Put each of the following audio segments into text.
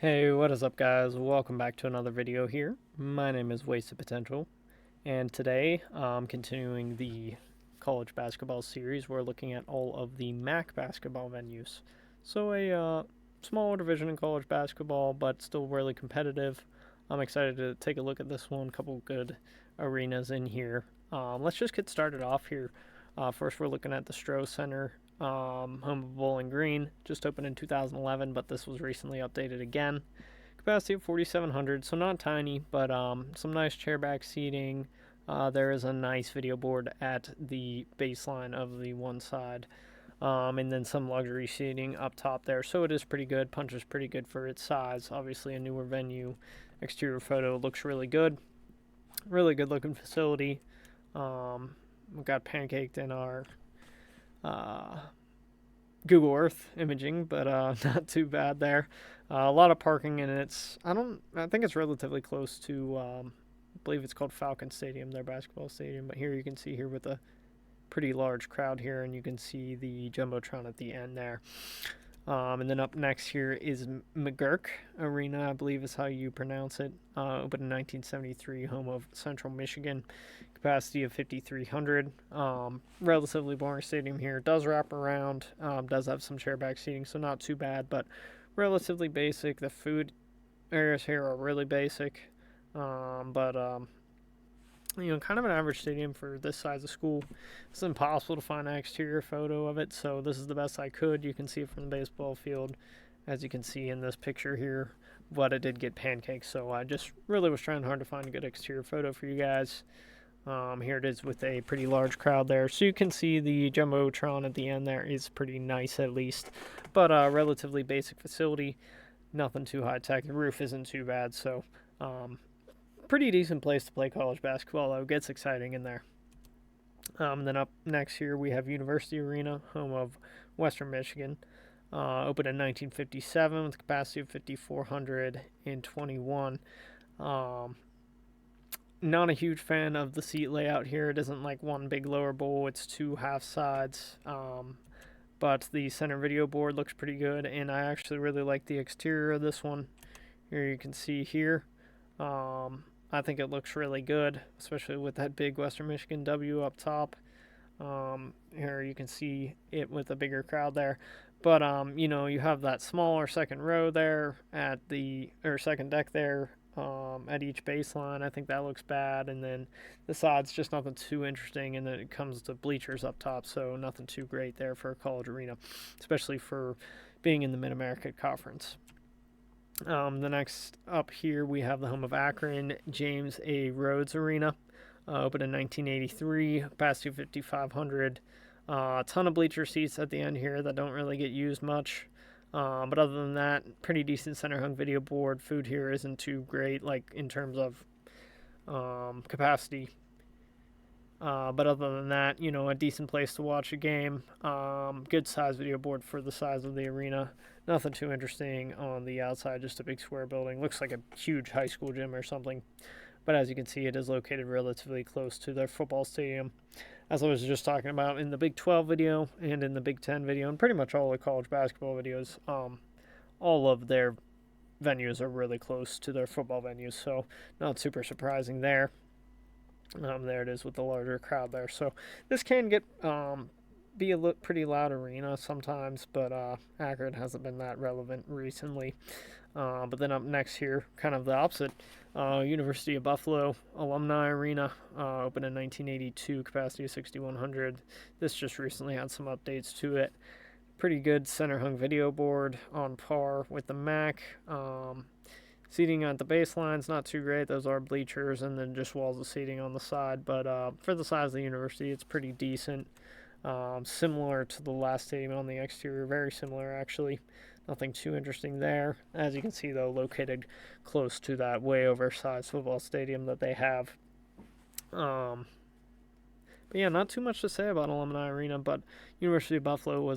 Hey, what is up, guys? Welcome back to another video here. My name is Wasted Potential, and today I'm continuing the college basketball series. We're looking at all of the MAC basketball venues. So a smaller division in college basketball, but still really competitive. I'm excited to take a look at this one. Couple good arenas in here. Let's just get started off here. First, we're looking at the Stroh Center, home of Bowling Green. Just opened in 2011, but this was recently updated again. Capacity of 4,700, so not tiny, but some nice chairback seating. There is a nice video board at the baseline of the one side, and then some luxury seating up top there. So it is pretty good. Punch is pretty good for its size. Obviously, a newer venue. Exterior photo looks really good. Really good looking facility. We got pancaked in our Google Earth imaging, but not too bad there. A lot of parking, and I think it's relatively close to, I believe it's called Falcon Stadium, their basketball stadium. But here you can see here with a pretty large crowd here, and you can see the jumbotron at the end there. And then up next here is McGurk Arena, I believe is how you pronounce it. Opened in 1973, home of Central Michigan. Capacity of 5,300. Relatively boring stadium here. Does wrap around. Does have some chairback seating, so not too bad, but relatively basic. The food areas here are really basic, but kind of an average stadium for this size of school. It's impossible to find an exterior photo of it, so this is the best I could. You can see it from the baseball field, as you can see in this picture here, but it did get pancakes, so I just really was trying hard to find a good exterior photo for you guys. Here it is with a pretty large crowd there, so you can see the jumbotron at the end there is pretty nice at least, but relatively basic facility, nothing too high tech. The roof isn't too bad, so pretty decent place to play college basketball, though. It gets exciting in there. Then up next here we have University Arena, home of Western Michigan. Opened in 1957 with a capacity of 5,421. Not a huge fan of the seat layout here. It isn't like one big lower bowl, it's two half sides. But the center video board looks pretty good, and I actually really like the exterior of this one. Here you can see here. I think it looks really good, especially with that big Western Michigan W up top. Here you can see it with a bigger crowd there. But, you have that smaller second row there or second deck there at each baseline. I think that looks bad. And then the side's just nothing too interesting. And then it comes to bleachers up top, so nothing too great there for a college arena, especially for being in the Mid-America Conference. The next up here, we have the home of Akron, James A. Rhodes Arena, opened in 1983, capacity of 5,500. A ton of bleacher seats at the end here that don't really get used much. But other than that, pretty decent center hung video board. Food here isn't too great, like in terms of capacity. But other than that, a decent place to watch a game. Good size video board for the size of the arena. Nothing too interesting on the outside, just a big square building. Looks like a huge high school gym or something. But as you can see, it is located relatively close to their football stadium. As I was just talking about in the Big 12 video and in the Big 10 video, and pretty much all the college basketball videos, all of their venues are really close to their football venues. So not super surprising there. There it is with the larger crowd there. So this can get be a pretty loud arena sometimes, but Akron hasn't been that relevant recently. But then up next here, kind of the opposite, University of Buffalo Alumni Arena, opened in 1982, capacity of 6,100. This just recently had some updates to it. Pretty good center hung video board on par with the MAC. Seating at the baseline's not too great. Those are bleachers and then just walls of seating on the side. But for the size of the university, it's pretty decent. Similar to the last stadium on the exterior. Very similar, actually. Nothing too interesting there. As you can see, though, located close to that way oversized football stadium that they have. But yeah, not too much to say about Alumni Arena. But University of Buffalo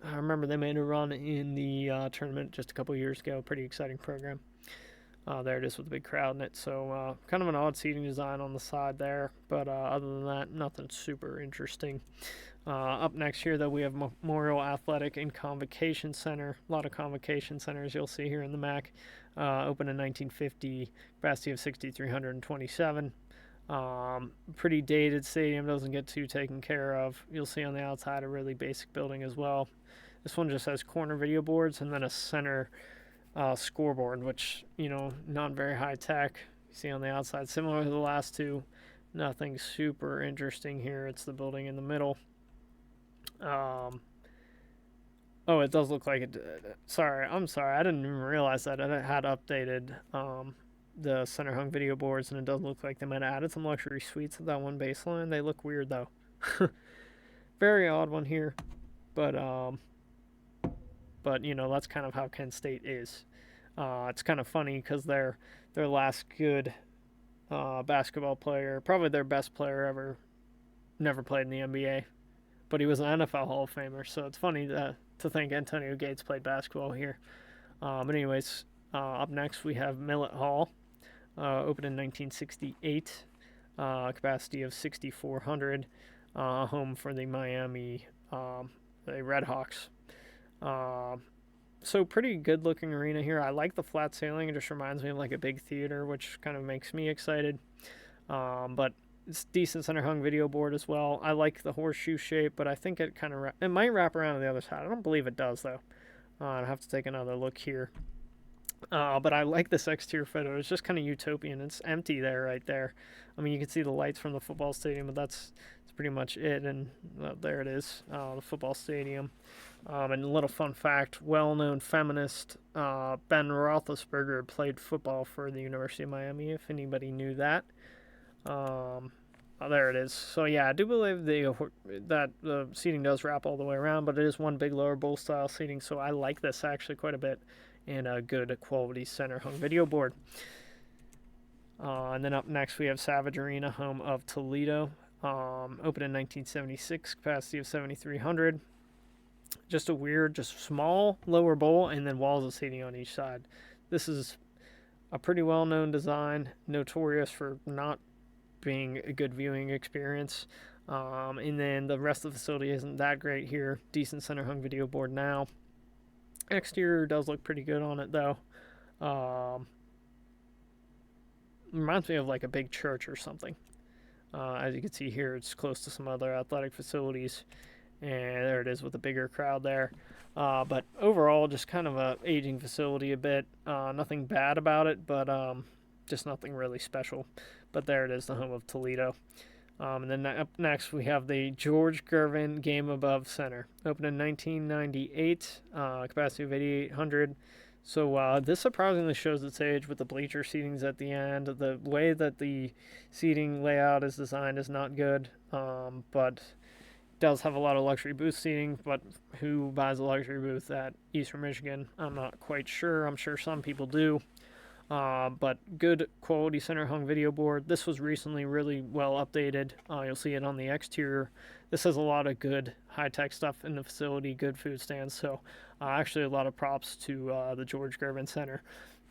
I remember they made a run in the tournament just a couple years ago. Pretty exciting program. There it is with a big crowd in it. So kind of an odd seating design on the side there. But other than that, nothing super interesting. Up next here, though, we have Memorial Athletic and Convocation Center. A lot of Convocation Centers you'll see here in the MAC. Opened in 1950, capacity of 6,327. Pretty dated stadium, doesn't get too taken care of. You'll see on the outside a really basic building as well. This one just has corner video boards and then a center scoreboard, which, not very high tech. You see on the outside, similar to the last two. Nothing super interesting here. It's the building in the middle. It does look like it. I'm sorry. I didn't even realize that it had updated the center hung video boards, and it does look like they might have added some luxury suites at that one baseline. They look weird though. Very odd one here, but that's kind of how Kent State is. It's kind of funny because their last good basketball player, probably their best player ever, never played in the NBA, but he was an NFL Hall of Famer. So it's funny to think Antonio Gates played basketball here. But anyways, up next we have Millett Hall, opened in 1968, capacity of 6,400, home for the Miami the Redhawks. So pretty good looking arena here. I like the flat ceiling. It just reminds me of like a big theater, which kind of makes me excited. But it's decent center hung video board as well. I like the horseshoe shape, but I think it kind of it might wrap around to the other side. I don't believe it does though. I'd have to take another look here. But I like this exterior photo. It's just kind of utopian. It's empty there, right there. I mean, you can see the lights from the football stadium, but that's pretty much it. And there it is, the football stadium. And a little fun fact, well-known feminist Ben Roethlisberger played football for the University of Miami, if anybody knew that. There it is. So yeah, I do believe that the seating does wrap all the way around, but it is one big lower bowl style seating, so I like this actually quite a bit, and a good quality center hung video board. And then up next we have Savage Arena, home of Toledo. Opened in 1976, capacity of 7,300. Just a weird, just small lower bowl and then walls of seating on each side. This is a pretty well-known design, notorious for not being a good viewing experience. And then the rest of the facility isn't that great here. Decent center hung video board now. Exterior does look pretty good on it though. Reminds me of like a big church or something. As you can see here, it's close to some other athletic facilities. And there it is with a bigger crowd there. But overall, just kind of a aging facility a bit. Nothing bad about it, but just nothing really special. But there it is, the home of Toledo. And then up next, we have the George Gervin Game Above Center. Opened in 1998, capacity of 8,800. So this surprisingly shows its age with the bleacher seatings at the end. The way that the seating layout is designed is not good, but does have a lot of luxury booth seating. But who buys a luxury booth at Eastern Michigan? I'm not quite sure. I'm sure some people do. But good quality center hung video board. This was recently really well updated. You'll see it on the exterior. This has a lot of good high-tech stuff in the facility, good food stands. So actually a lot of props to the George Gervin Center.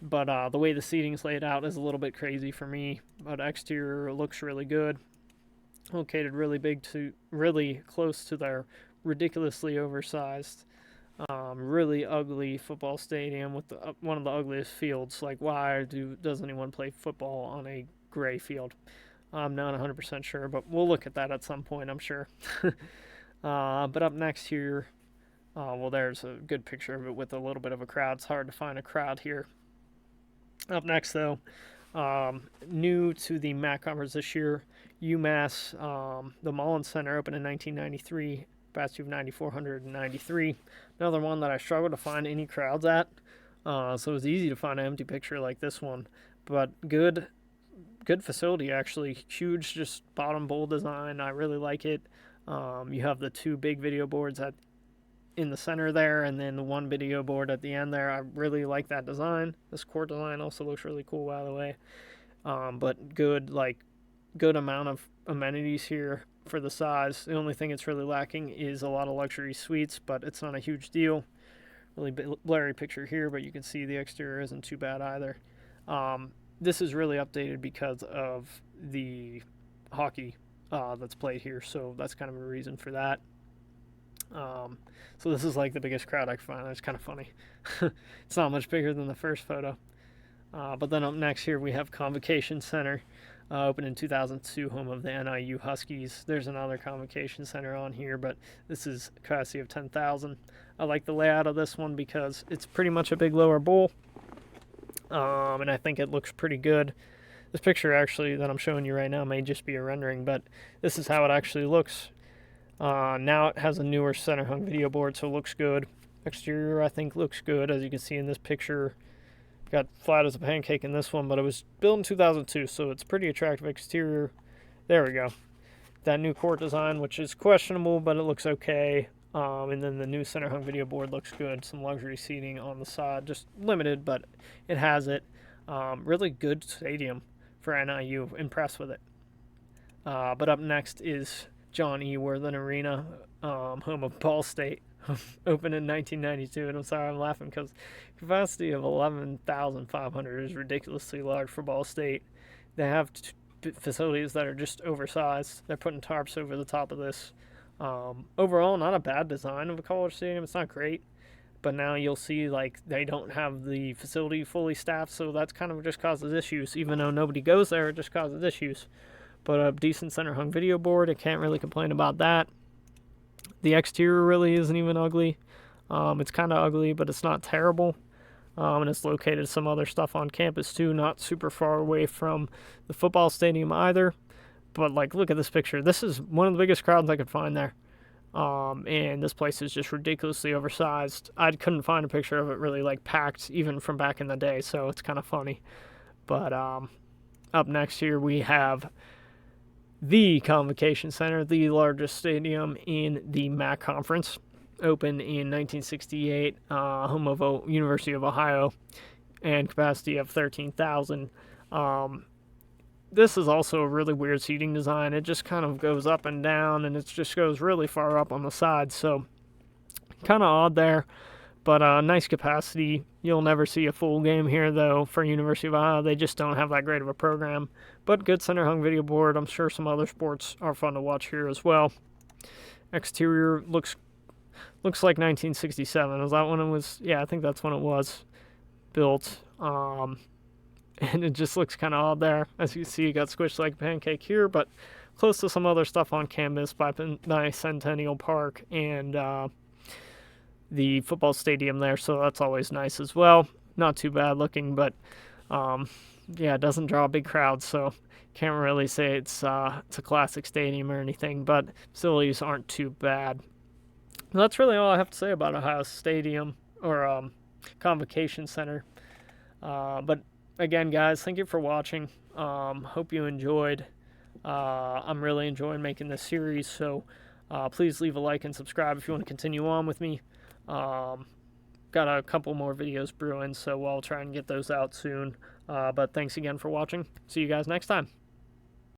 But the way the seating's laid out is a little bit crazy for me. But exterior looks really good. Located really close to their ridiculously oversized, really ugly football stadium with one of the ugliest fields. Like, why does anyone play football on a gray field? I'm not 100% sure, but we'll look at that at some point, I'm sure. But up next here, there's a good picture of it with a little bit of a crowd. It's hard to find a crowd here. Up next, though, new to the MAC conference this year, UMass, the Mullins Center opened in 1993, capacity of 9,493. Another one that I struggled to find any crowds at, so it was easy to find an empty picture like this one. But good facility, actually. Huge, just bottom bowl design. I really like it. You have the two big video boards in the center there, and then the one video board at the end there. I really like that design. This court design also looks really cool, by the way. But good amount of amenities here for the size. The only thing it's really lacking is a lot of luxury suites, but it's not a huge deal. Really blurry picture here, but you can see the exterior isn't too bad either. This is really updated because of the hockey that's played here, so that's kind of a reason for that. So this is like the biggest crowd I could find. It's kind of funny. It's not much bigger than the first photo. But then up next here we have Convocation Center, opened in 2002, home of the NIU Huskies. There's another Convocation Center on here, but this is capacity of 10,000. I like the layout of this one because it's pretty much a big lower bowl, and I think it looks pretty good. This picture actually that I'm showing you right now may just be a rendering, but this is how it actually looks. Now it has a newer center hung video board, so it looks good. Exterior, I think, looks good, as you can see in this picture. Got flat as a pancake in this one, but it was built in 2002, so it's pretty attractive exterior. There we go. That new court design, which is questionable, but it looks okay. And then the new center hung video board looks good. Some luxury seating on the side, just limited, but it has it. Really good stadium for NIU. Impressed with it. But up next is John E. Worthen Arena, home of Ball State. Opened in 1992, and I'm sorry I'm laughing because capacity of 11,500 is ridiculously large for Ball State. They have facilities that are just oversized. They're putting tarps over the top of this. Overall, not a bad design of a college stadium. It's not great, but now you'll see like they don't have the facility fully staffed, so that's kind of just causes issues. Even though nobody goes there, it just causes issues. But a decent center hung video board, I can't really complain about that. The exterior really isn't even ugly. It's kind of ugly, but it's not terrible. And it's located some other stuff on campus too, not super far away from the football stadium either. But like, look at this picture. This is one of the biggest crowds I could find there. And this place is just ridiculously oversized. I couldn't find a picture of it really like packed even from back in the day, so it's kind of funny. But up next here we have the Convocation Center, the largest stadium in the MAC Conference, opened in 1968, home of University of Ohio, and capacity of 13,000. This is also a really weird seating design. It just kind of goes up and down, and it just goes really far up on the sides, so kind of odd there. But nice capacity. You'll never see a full game here, though, for University of Ohio. They just don't have that great of a program. But good center hung video board. I'm sure some other sports are fun to watch here as well. Exterior looks like 1967. Is that when it was? Yeah, I think that's when it was built. And it just looks kind of odd there. As you see, it got squished like a pancake here, but close to some other stuff on campus by Centennial Park and the football stadium there, so that's always nice as well. Not too bad looking, but yeah, it doesn't draw big crowds, so can't really say it's a classic stadium or anything, but facilities aren't too bad. And that's really all I have to say about Ohio Stadium or Convocation Center. But again, guys, thank you for watching. Hope you enjoyed. I'm really enjoying making this series, so please leave a like and subscribe if you want to continue on with me. Got a couple more videos brewing, so I'll try and get those out soon. But thanks again for watching. See you guys next time.